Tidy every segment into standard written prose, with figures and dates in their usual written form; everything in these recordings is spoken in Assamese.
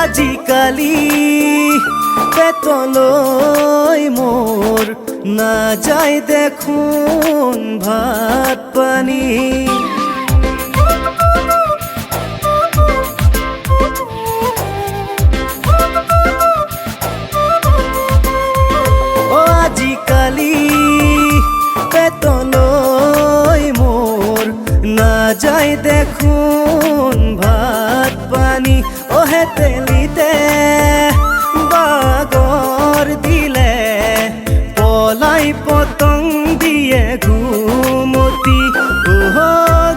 আজিকালি পেটলৈ মোৰ না যায় দেখোন ভাত পানী আজিকালি পেটলৈ মোৰ না যায় দেখোন ভাত পানী হে তেলিতে বাগৰ দিলে পলাই পতং দিয়ে ঘুমতি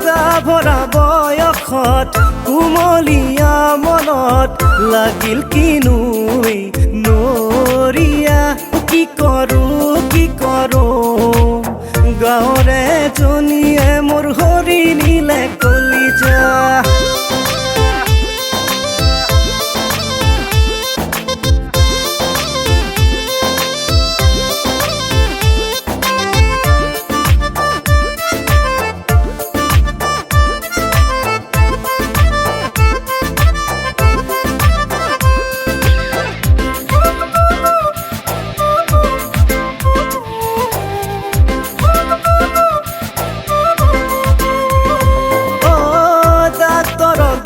গা ভৰা বয়সত কুমলীয়া মনত লাগিল কিনো নৰিয়া কি কৰো গাঁৱৰে জনীয়ে মোৰ হৰি নিলে কলিজা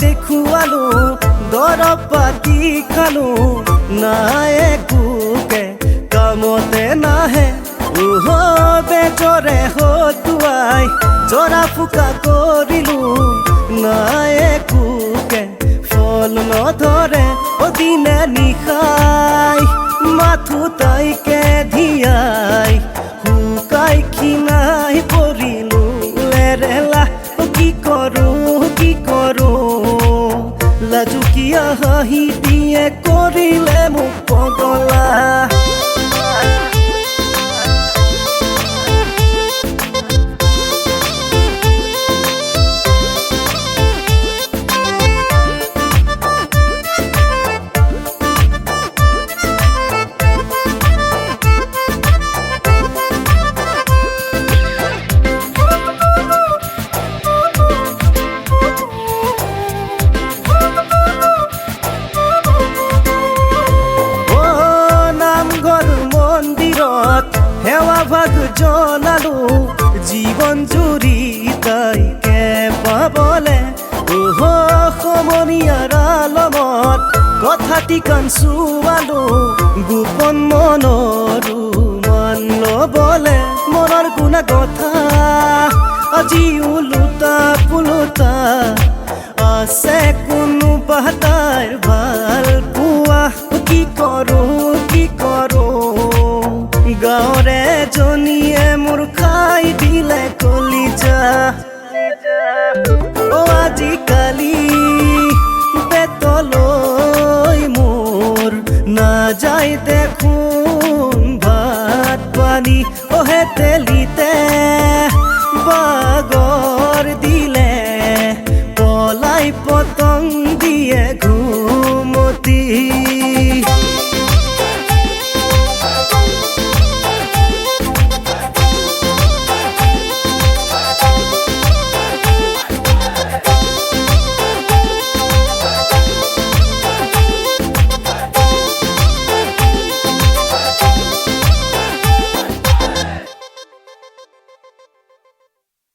দেখুৱালো দৰৱ পাতি খালো নাই একোকে কামতে নাহে বেজৰে হতুৱাই জৰা ফুকা কৰিলো নাই একোকে ফল নধৰে দিনে নিশাই মাথো তাইকে ধিয়াই শুকাই ক্ষীণাই পৰিলো লেৰেলা কি কৰো লাজুকীয়া হাঁহি দিয়ে কৰিলে মোক পগলা সেৱা ভাগ জনালো জীৱন জুৰি তাইকে পাবলে সমনীয়াৰ আলমত কথা টিকান চুৱালো গোপন মনৰো মান লবলে মনৰ গুণা কথা আজি ওলোটা পোলোটা আছে কোনোবা তাইৰ ভাল পোৱা কি কৰো গাঁৱৰে জনীয়ে মোৰ খাই দিলে কলিজা আজিকালি পেটলৈ মোৰ না যায় দেখোন ভাত পানী হে তেলিতে বাগৰ